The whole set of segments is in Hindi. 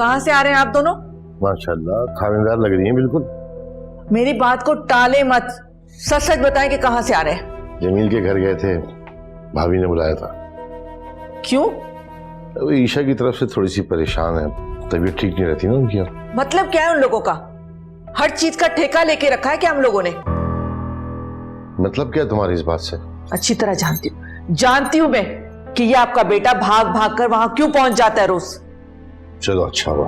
कहाँ से आ रहे हैं आप दोनों? माशाल्लाह थानेदार लग रही हैं बिल्कुल। मेरी बात को टाले मत, सच सच बताएं कि कहाँ से आ रहे हैं। जमील के घर गए थे, भाभी ने बुलाया था। क्यों? वो ईशा की तरफ से थोड़ी सी परेशान है, तबीयत ठीक नहीं रहती ना उनकी। मतलब क्या है उन लोगों का? हर चीज का ठेका लेके रखा है क्या हम लोगों ने? मतलब क्या तुम्हारी इस बात से? अच्छी तरह जानती हूँ मैं कि ये आपका बेटा भाग भाग कर वहां क्यों पहुंच जाता है रोज। चलो अच्छा हुआ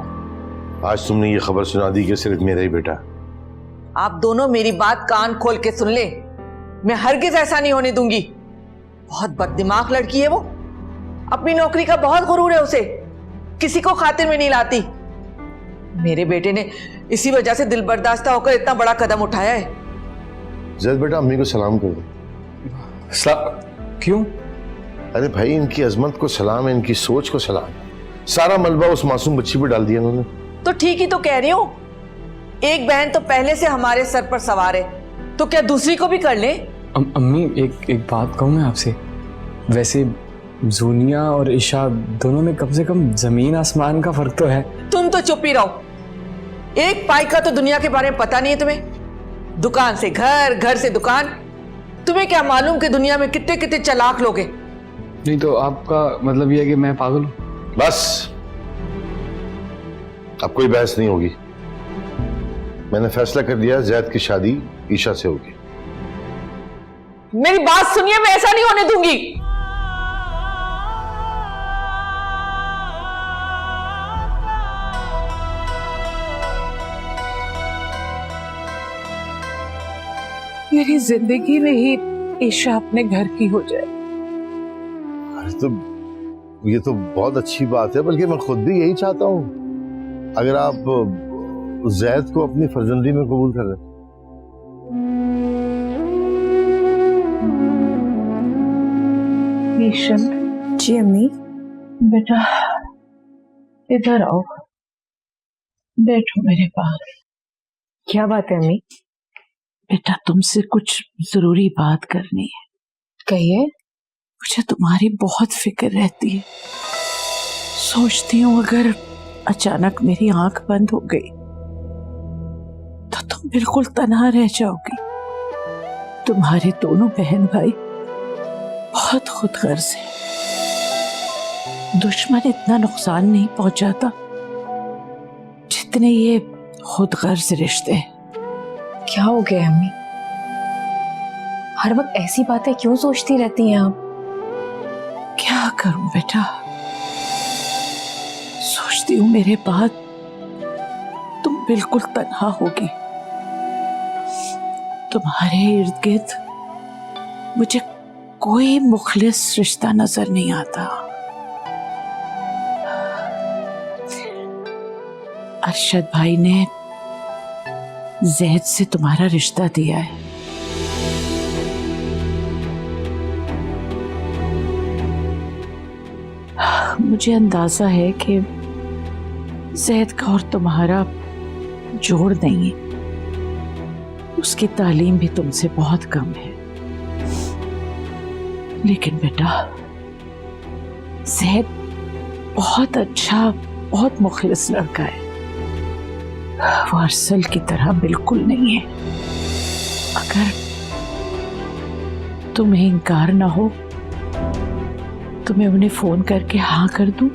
आज तुमने ये खबर सुना दी कि सिर्फ मेरा ही बेटा। आप दोनों मेरी बात कान खोल के सुन ले, मैं हरगिज ऐसा नहीं होने दूंगी। बहुत बददिमाग लड़की है वो, अपनी नौकरी का बहुत गुरूर है उसे, किसी को खातिर में नहीं लाती। मेरे बेटे ने इसी वजह से दिल बर्दाश्त होकर इतना बड़ा कदम उठाया है। जैद बेटा अम्मी को सलाम कर दो। क्यों? अरे भाई इनकी अजमत को सलाम है, इनकी सोच को सलाम है। सारा मलबा उस मासूम बच्ची पे डाल दिया उन्होंने। तो ठीक ही तो कह रही हूँ, एक बहन तो पहले से हमारे सर पर सवार है, तो क्या दूसरी को भी कर ले? अम्मी एक बात कहूँ मैं आपसे, वैसे जूनिया और ईशा दोनों में कम से कम जमीन आसमान का फर्क तो है। तुम तो चुप ही रहो, एक पाई का तो दुनिया के बारे में पता नहीं है तुम्हें। दुकान से घर, घर से दुकान, तुम्हें क्या मालूम कि दुनिया में कितने कितने चालाक लोग हैं। नहीं तो आपका मतलब यह है कि मैं पागल हूँ? बस अब कोई बहस नहीं होगी। मैंने फैसला कर दिया जैद की शादी ईशा से होगी। मेरी बात सुनिए, मैं ऐसा नहीं होने दूंगी। मेरी जिंदगी में ही ईशा अपने घर की हो जाए। अरे तो ये तो बहुत अच्छी बात है, बल्कि मैं खुद भी यही चाहता हूँ। अगर आप जैद को अपनी फर्जंदी में कबूल कर लें। ईशा जी अम्मी, बेटा इधर आओ, बैठो मेरे पास। क्या बात है अम्मी? बेटा तुमसे कुछ जरूरी बात करनी है। कहिए। मुझे तुम्हारी बहुत फिक्र रहती है। सोचती हूँ अगर अचानक मेरी आंख बंद हो गई तो तुम बिल्कुल तन्हा रह जाओगी। तुम्हारे दोनों बहन भाई बहुत खुदगर्ज हैं। दुश्मन इतना नुकसान नहीं पहुंचाता जितने ये खुदगर्ज रिश्ते हैं। क्या हो गया अम्मी? हर वक्त ऐसी बातें क्यों सोचती रहती हैं आप? क्या करूं बेटा, सोचती हूँ मेरे बाद तुम बिल्कुल तन्हा होगी। तुम्हारे इर्द गिर्द मुझे कोई मुखलिस रिश्ता नजर नहीं आता। अरशद भाई ने जैद से तुम्हारा रिश्ता दिया है। मुझे अंदाजा है कि जैद का और तुम्हारा जोड़ नहीं है। उसकी तालीम भी तुमसे बहुत कम है। लेकिन बेटा जैद बहुत अच्छा, बहुत मुखलिस लड़का है। वो अरसल की तरह बिल्कुल नहीं है। अगर तुम्हें इनकार ना हो तो मैं उन्हें फोन करके हाँ कर दूं?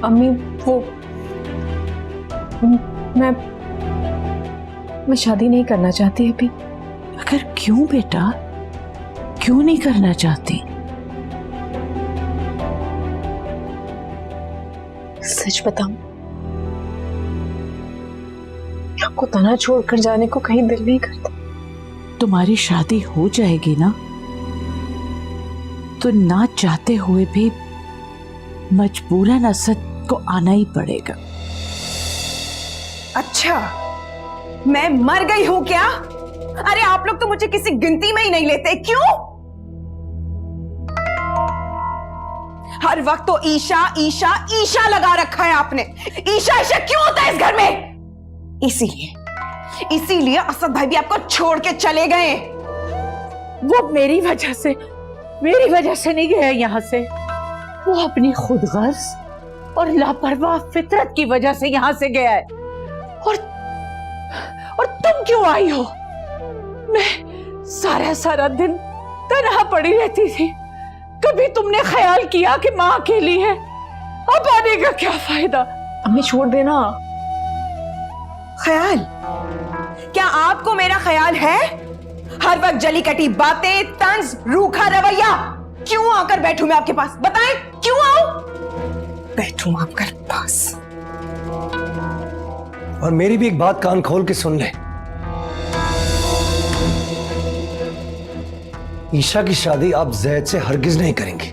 अम्मी वो मैं शादी नहीं करना चाहती अभी। अगर क्यों बेटा, क्यों नहीं करना चाहती? सच बताऊं, आपको तना छोड़कर जाने को कहीं दिल नहीं करता। तुम्हारी शादी हो जाएगी ना तो ना चाहते हुए भी मजबूरन असद को आना ही पड़ेगा। अच्छा, मैं मर गई हूं क्या? अरे आप लोग तो मुझे किसी गिनती में ही नहीं लेते। क्यों? हर वक्त तो ईशा ईशा ईशा लगा रखा है आपने। ईशा ईशा क्यों होता है इस घर में? इसीलिए असद भाई भी आपको छोड़ के चले गए। वो मेरी वजह से नहीं गया यहाँ से। वो अपनी खुदगर्ज और लापरवाह फितरत की वजह से यहां से गया है। और तुम क्यों आई हो? मैं सारा सारा दिन तन्हा पड़ी रहती थी। कभी तुमने ख्याल किया कि माँ अकेली है? अब आने का क्या फायदा? अम्मी छोड़ देना। ख्याल? क्या आपको मेरा ख्याल है? हर वक्त जली कटी बातें, तंज, रूखा रवैया। क्यों आकर बैठूं मैं आपके पास? बताएं, क्यों आऊं? बैठूं आपके पास। और मेरी भी एक बात कान खोल के सुन ले। ईशा की शादी आप जैद से हरगिज नहीं करेंगी।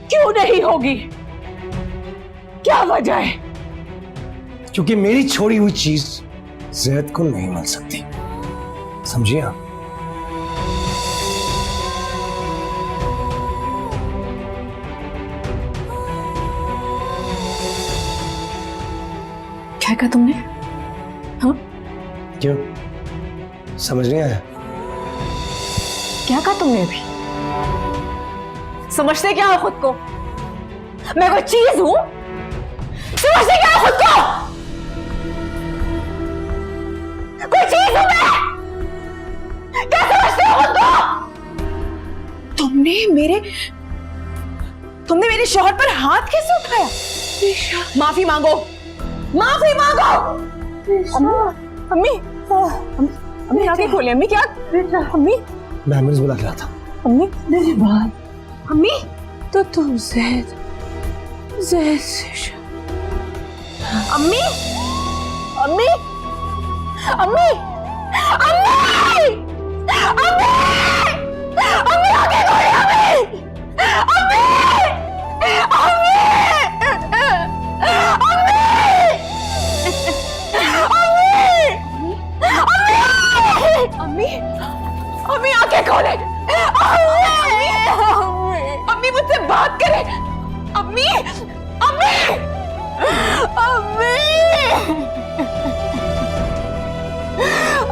क्यों नहीं होगी? क्या वजह है? क्योंकि मेरी छोड़ी हुई चीज जैद को नहीं मिल सकती, समझिए आप? क्या कहा तुमने? हाँ, क्यों समझ नहीं आया? क्या कहा तुमने अभी? समझते क्या हो खुद को? मैं कोई चीज हूं? समझते क्या हो खुद को? कोई चीज हूं मैं? क्या समझते हो खुद को? तुमने मेरे शौहर पर हाथ कैसे उठाया? माफी मांगो, माफी मांगो। अम्मी, अम्मी आगे खोले। अम्मी क्या? अम्मी, मैं एम्बुलेंस बुला के लाता। अम्मी मेरी बात। अम्मी तो तुम जैद से अम्मी, अम्मी, अम्मी, अम्मी, अम्मी, अम्मी आगे खोले। अम्मी, अम्मी, अम्मी, अम्मी आके खोले। अम्मी मुझसे बात करें। अम्मी, अम्मी, अम्मी,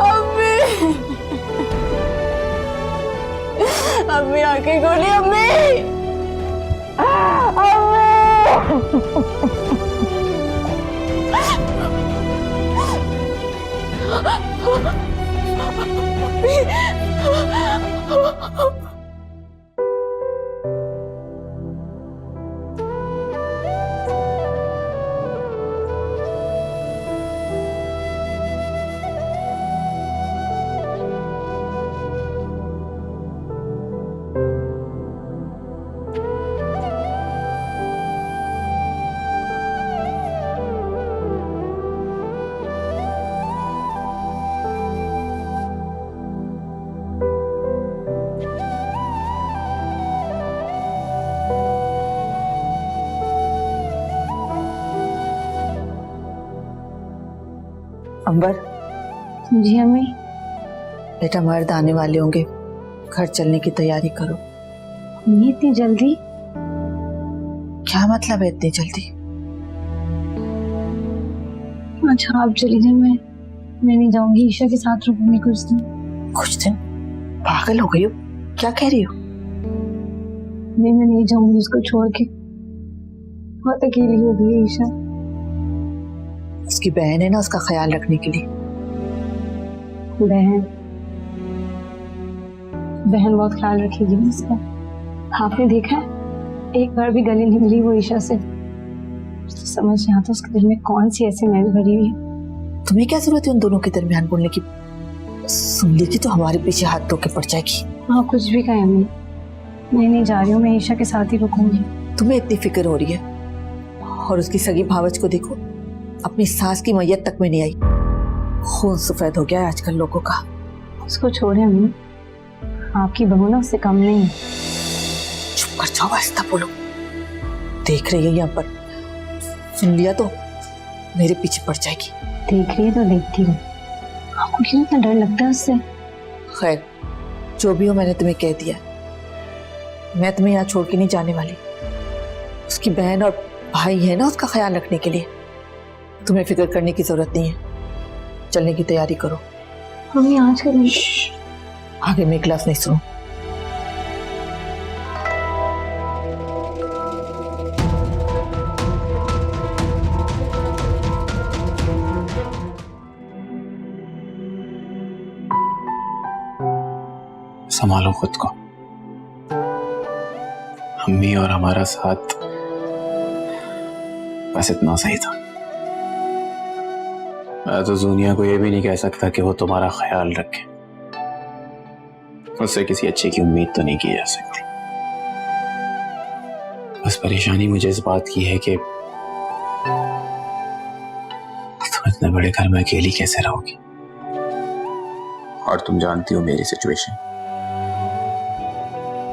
अम्मी, अम्मी आके खोले। अम्मी, अंबर, जी अम्मी। बेटा मर्द आने वाले होंगे, घर चलने की तैयारी करो। अम्मी इतनी जल्दी? क्या मतलब है इतनी जल्दी? अच्छा आप चली जाए, मैं नहीं जाऊंगी। ईशा के साथ रुकूंगी कुछ दिन। कुछ दिन? पागल हो गई हो? क्या कह रही हो? नहीं, मैं नहीं जाऊंगी उसको छोड़ के। बहुत अकेली हो गई है ईशा। उसकी बहन है ना, उसका ख्याल रखने के लिए। बहन बहुत ख्याल रखेगी ना उसका। आपने देखा है, एक बार भी गले नहीं मिली वो ईशा से। तो समझ नहीं आता उसके दिल में कौन सी ऐसी मैल भरी हुई है। तुम्हें क्या जरूरत है उन दोनों के दरमियान बोलने की? सुन लेगी तो हमारे पीछे हाथ धो के पड़ जाएगी। हाँ कुछ भी कहे अम्मी, मैं नहीं जा रही हूँ। मैं ईशा के साथ ही रुकूंगी। तुम्हें इतनी फिक्र हो रही है, और उसकी सगी भावच को देखो, अपनी सास की मैयत तक में नहीं आई। खून सफेद हो गया है आजकल लोगों का। उसको छोड़े अम्मी, आपकी बहू ना उससे कम नहीं है। चुप कर जाओ, ऐसा बोलो। देख रही है यहाँ पर, सुन लिया तो मेरे पीछे पड़ जाएगी। देख रही है तो देखती रहो। आपको क्यों इतना डर लगता है उससे? खैर जो भी हो, मैंने तुम्हें कह दिया, मैं तुम्हें यहाँ छोड़ के नहीं जाने वाली। उसकी बहन और भाई है ना उसका ख्याल रखने के लिए। तुम्हें फिक्र करने की जरूरत नहीं है। चलने की तैयारी करो। मम्मी आज करेंगे। आगे मैं क्लास नहीं सुनूं। संभालो खुद को। अम्मी और हमारा साथ बस इतना सही था। मैं तो दुनिया को यह भी नहीं कह सकता कि वो तुम्हारा ख्याल रखे। उससे किसी अच्छे की उम्मीद तो नहीं की जा सकती। बस परेशानी मुझे इस बात की है कि तुम इतने बड़े घर में अकेली कैसे रहोगी। और तुम जानती हो मेरी सिचुएशन,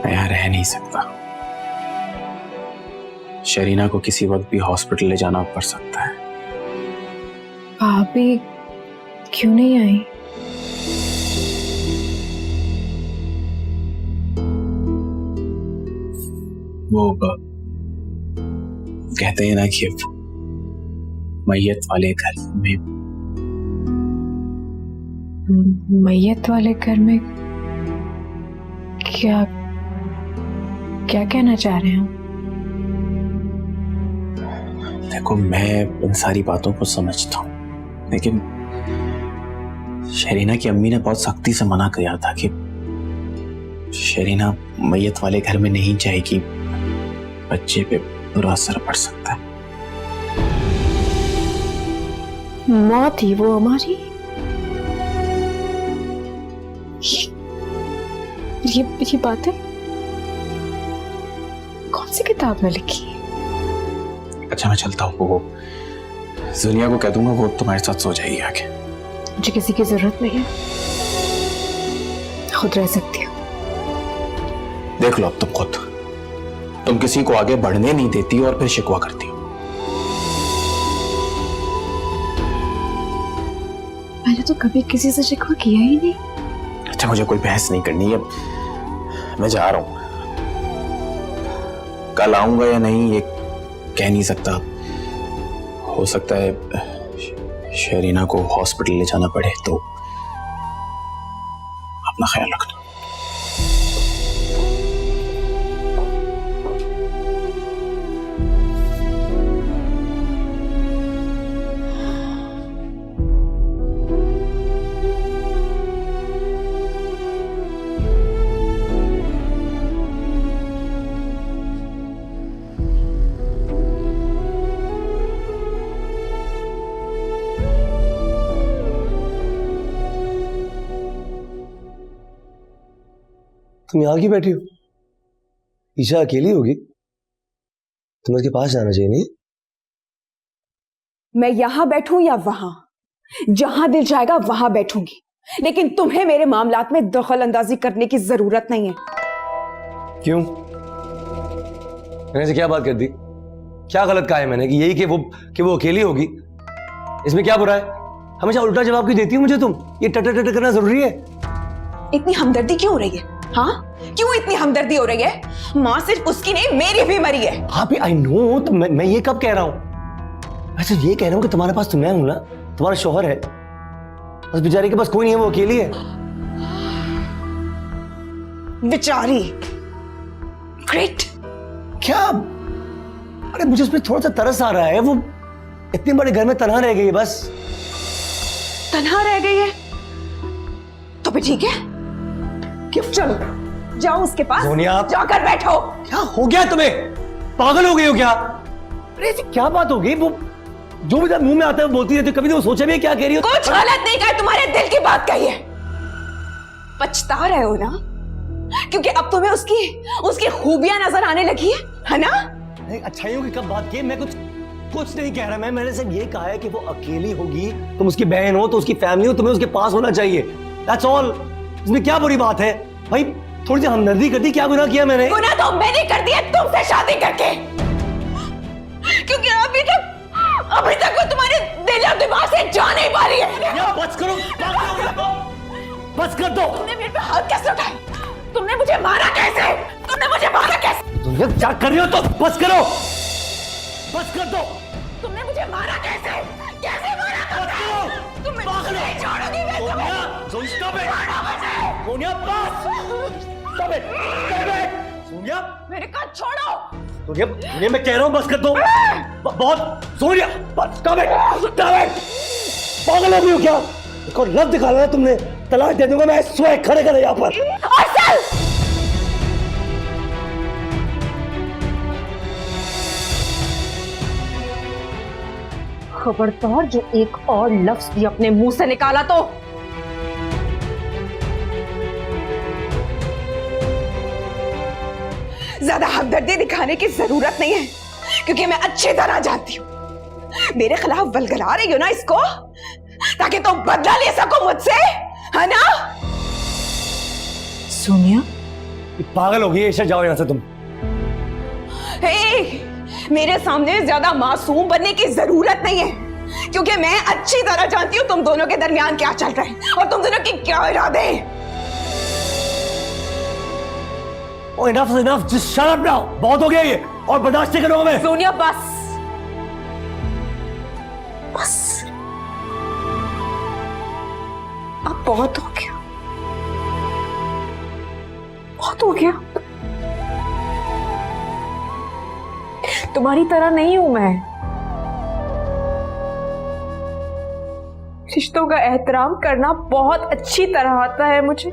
मैं यहां रह नहीं सकता। शरीना को किसी वक्त भी हॉस्पिटल ले जाना पड़ सकता है। भाभी क्यों नहीं आई? वो कहते हैं ना कि मैयत वाले घर में मैयत वाले घर में क्या क्या कहना चाह रहे हैं? देखो, मैं इन सारी बातों को समझता हूँ, लेकिन शरीना की अम्मी ने बहुत सख्ती से मना किया था कि शरीना मैयत वाले घर में नहीं जाएगी, बच्चे पे बुरा असर पड़ सकता है। मौत थी वो हमारी। ये बातें कौन सी किताब में लिखी? अच्छा, मैं चलता हूँ। वो दुनिया को कह दूंगा, वो तुम्हारे साथ सो जाएगी आके। मुझे किसी की जरूरत नहीं है, खुद रह सकती हूँ। देख लो अब तुम खुद, तुम किसी को आगे बढ़ने नहीं देती और फिर शिकवा करती हो। मैंने तो कभी किसी से शिकवा किया ही नहीं। अच्छा, मुझे कोई बहस नहीं करनी है, मैं जा रहा हूं। कल आऊंगा या नहीं ये कह नहीं सकता। हो सकता है शरीना को हॉस्पिटल ले जाना पड़े, तो अपना ख्याल रखना। तुम यहाँ क्यों बैठी हो? ईशा अकेली होगी, तुम्हें उसके पास जाना चाहिए नहीं? मैं यहां बैठूं या वहां, जहां दिल जाएगा वहां बैठूंगी, लेकिन तुम्हें मेरे मामलात में दखल अंदाजी करने की जरूरत नहीं है। क्यों? मैंने से क्या बात कर दी? क्या गलत कहा है मैंने कि यही कि वो अकेली होगी? इसमें क्या बुरा है? हमेशा उल्टा जवाब क्यों देती हो मुझे तुम? ये टटर टटर करना जरूरी है? इतनी हमदर्दी क्यों हो रही है? हाँ, क्यों इतनी हमदर्दी हो रही है? माँ सिर्फ उसकी नहीं, मेरी भी मरी है। हाँ भी आई नो, तो मैं ये कब कह रहा हूँ? मैं तो ये कह रहा हूँ कि तुम्हारे पास तो मैं हूं ना, तुम्हारा शौहर है, बस बेचारी के पास कोई नहीं है, वो अकेली है। बेचारी? ग्रेट। क्या? अरे मुझे उसमें थोड़ा सा तरस आ रहा है। वो इतने बड़े घर में तन्हा रह गई है, बस तन्हा रह गई है तो भी ठीक है। क्यों? चलो जाओ उसके पास, सोनिया, जाकर बैठो। क्या हो गया तुम्हें? पागल हो गई हो क्या? अरे ऐसी क्या बात हो गई? वो जो भी मुंह में आता है वो बोलती रहती है, कभी तो वो सोचा भी है क्या कह रही हो? कुछ गलत नहीं कहा, तुम्हारे दिल की बात कही है। पछता रहे हो ना, क्योंकि अब तुम्हें उसकी खूबियां नजर आने लगी है ना? अच्छाइयों की कब बात की? मैं कुछ नहीं कह रहा। मैंने सिर्फ ये कहा है कि वो अकेली होगी, तुम उसकी बहन हो तो उसकी फैमिली हो, तुम्हें उसके पास होना चाहिए, दैट्स ऑल। इसमें क्या बुरी बात है भाई? थोड़ी सी हमदर्दी कर दी, क्या गुनाह किया मैंने? गुनाह तो मैंने कर दिया तुमसे शादी करके, क्योंकि अभी तक वो तुम्हारे दिल और दिमाग से जा नहीं पा रही है। बस करो, बस कर दो। तुमने मेरे पे हाथ कैसे उठाया? तुमने मुझे मारा कैसे? तुमने मुझे मारा कैसे? तुम ये क्या कर रही हो? तो बस करो, बस कर दो। तुमने मुझे मारा कैसे? कैसे मारा तुमने? तुम मुझे छोड़ोगी मैं तुम्हें? सोनिया बस, stop it, stop it, Sonia मेरे कान छोड़ो। सोनिया मैं कह रहा हूँ बस कर दो। बहुत सोनिया बस, stop it, stop it। पागल हो गई हो क्या? एक और लफ्ज़ निकाला ना तुमने, तलाक दे दूंगा मैं, स्वयं खड़े खड़े यहाँ पर। असल खबरदार जो एक और लफ्ज भी अपने मुंह से निकाला तो ज्यादा हमदर्दी दिखाने की जरूरत नहीं है, क्योंकि मैं अच्छी तरह जानती हूँ मेरे खिलाफ वलगला रही हो ना इसको, ताकि तुम बदला ले सको मुझसे, है ना? सोनिया, पागल हो गई है ईशा, जाओ यहां से तुम। मेरे सामने ज्यादा मासूम बनने की जरूरत नहीं है, क्योंकि मैं अच्छी तरह जानती हूँ तुम दोनों के दरमियान क्या चल रहा है और तुम दोनों की क्या इरादे हैं। Oh, enough is enough. Just shut up now. बहुत हो गया ये, और बर्दाश्त नहीं करूंगा मैं। सोनिया बस बस, अब बहुत हो गया, बहुत हो गया। तुम्हारी तरह नहीं हूं मैं। रिश्तों का एहतराम करना बहुत अच्छी तरह आता है मुझे,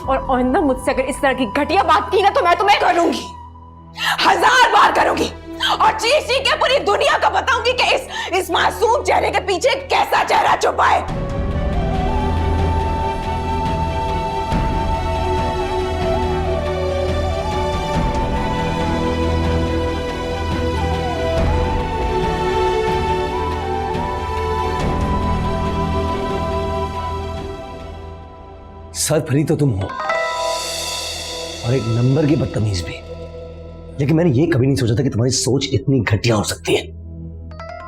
और आइंदा मुझसे अगर इस तरह की घटिया बात की ना तो मैं तुम्हें करूंगी, 1000 बार करूंगी, और चीख चीख के पूरी दुनिया को बताऊंगी कि इस मासूम चेहरे के पीछे कैसा चेहरा छुपा है। सरफरी तो तुम हो, और एक नंबर की बदतमीज भी, लेकिन मैंने ये कभी नहीं सोचा था कि तुम्हारी सोच इतनी घटिया हो सकती है।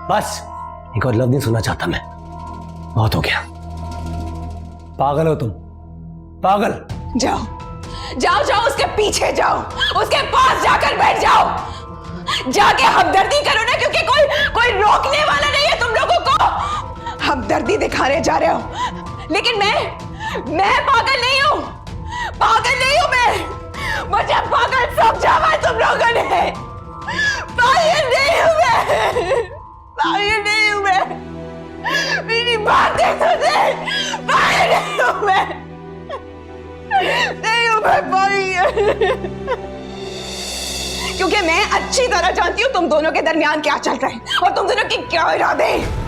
बस एक और लफ्ज नहीं सुनना चाहता मैं, बहुत हो गया। पागल हो तुम, पागल। जाओ जाओ जाओ, उसके पीछे जाओ, उसके पास जाकर बैठ जाओ, जाके हमदर्दी करो ना, क्योंकि कोई रोकने वाला नहीं है तुम लोगों को। हमदर्दी दिखाने जा रहे हो, लेकिन मैं पागल नहीं हूं, पागल नहीं हूं मैं। मुझे पागल समझा है तुम लोगों ने। पागल नहीं हूं मैं, पागल नहीं हूं मैं, मेरी बातें सुने। पागल नहीं हूं मैं, नहीं हूं मैं पागल, क्योंकि मैं अच्छी तरह जानती हूं तुम दोनों के दरमियान क्या चल रहा है और तुम दोनों की क्या इरादे हैं।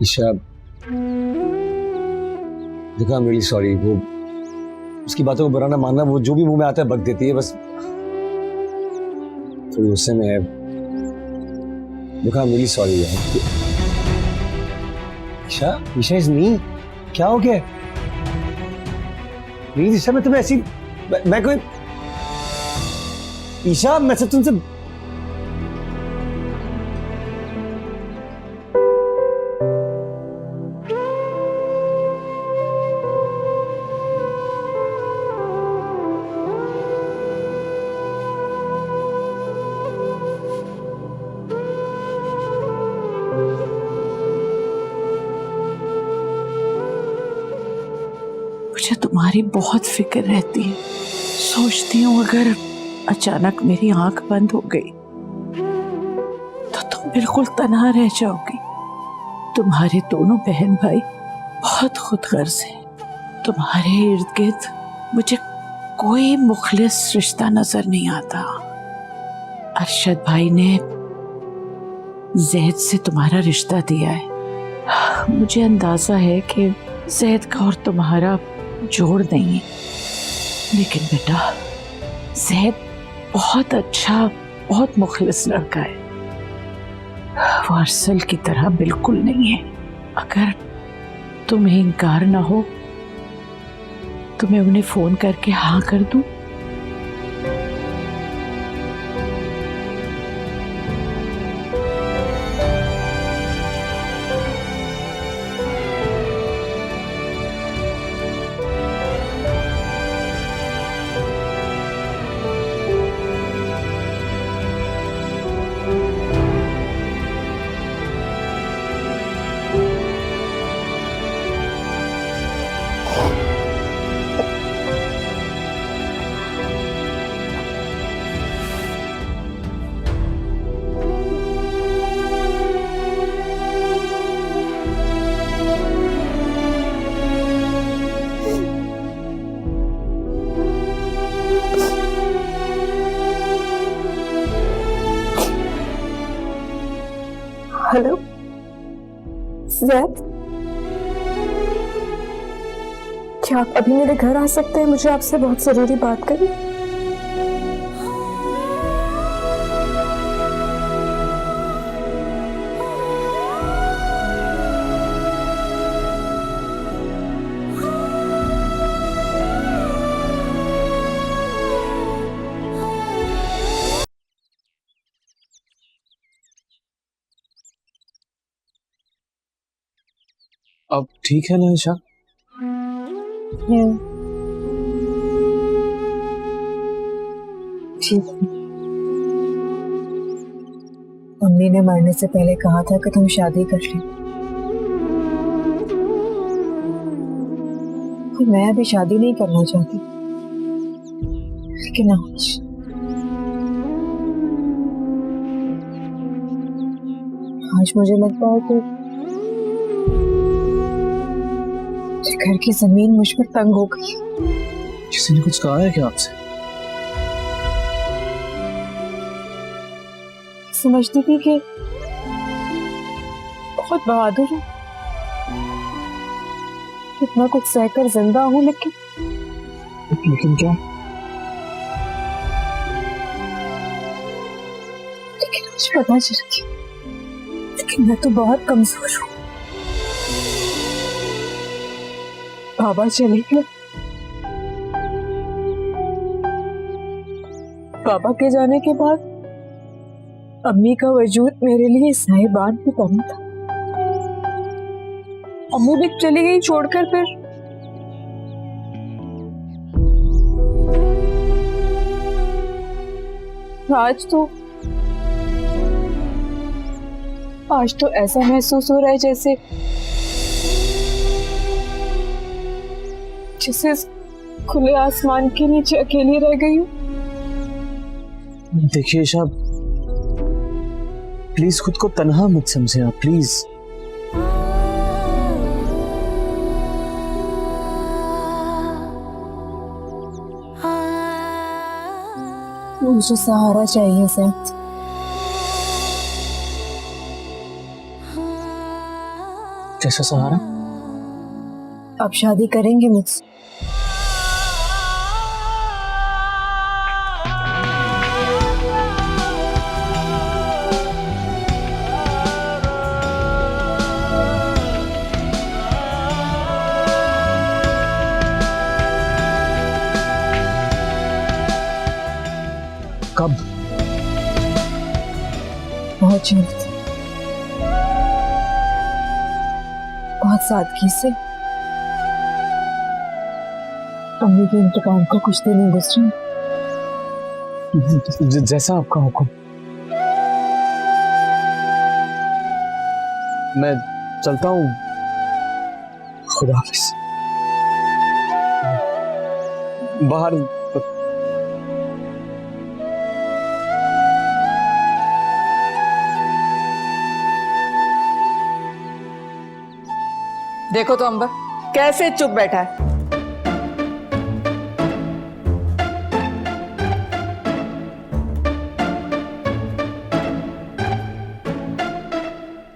ईशा, देखो आई एम रियली सॉरी, वो उसकी बातों को बुरा ना मानना, वो जो भी मुंह में आता है बक देती है, बस थोड़ी गुस्से में है। देखो आई एम रियली सॉरी यार। ईशा, ईशा इज मी, क्या हो गया? प्लीज ईशा, मैं तुम्हें ऐसी, मैं कोई, ईशा मैं सब तुमसे, मुझे तुम्हारी बहुत फिक्र रहती है। सोचती हूँ अगर अचानक मेरी आंख बंद हो गई तो तुम बिल्कुल तन्हा रह जाओगी। तुम्हारे दोनों बहन भाई बहुत खुदगर्ज हैं। तुम्हारे इर्द गिर्द मुझे कोई मुखलिस रिश्ता नजर नहीं आता। अरशद भाई ने जैद से तुम्हारा रिश्ता दिया है। मुझे अंदाजा है कि जैद का और तुम्हारा जोड़ नहीं है, लेकिन बेटा जैद बहुत अच्छा, बहुत मुखलिस लड़का है। वो अरसल की तरह बिल्कुल नहीं है। अगर तुम्हें इनकार ना हो तो मैं उन्हें फोन करके हाँ कर दूं। हेलो जैद, क्या आप अभी मेरे घर आ सकते हैं? मुझे आपसे बहुत जरूरी बात करनी। अब ठीक है ना ईशा? ठीक। मम्मी ने मरने से पहले कहा था कि तुम शादी कर ली, और मैं अभी शादी नहीं करना चाहती, लेकिन आज मुझे लगता है कि घर की जमीन मुझ पर तंग हो गई। किसी ने कुछ कहा है क्या आपसे? समझती थी कि बहुत बहादुर हूँ, कितना कुछ सहकर जिंदा हूँ, लेकिन क्या? लेकिन मुझे पता चल गया, लेकिन मैं तो बहुत कमजोर हूँ। बाबा चले गए। बाबा के जाने के बाद अम्मी का वजूद मेरे लिए साहिबान की तरह था। अम्मी भी चली गई छोड़कर, फिर आज तो ऐसा महसूस हो रहा है जैसे खुले आसमान के नीचे अकेली रह गई हूँ। देखिए ईशा, प्लीज खुद को तन्हा मत समझे आप, प्लीज। मुझे सहारा चाहिए सैद। कैसा सहारा? आप शादी करेंगे मुझसे? कब? बहुत जल्द, बहुत सादगी से। अम्मी के इंतकाम को कुछ दिन नहीं गुजरे। जैसा आपका हुक्म। मैं चलता हूँ, खुदा हाफिज। बाहर देखो तो अंबर कैसे चुप बैठा है।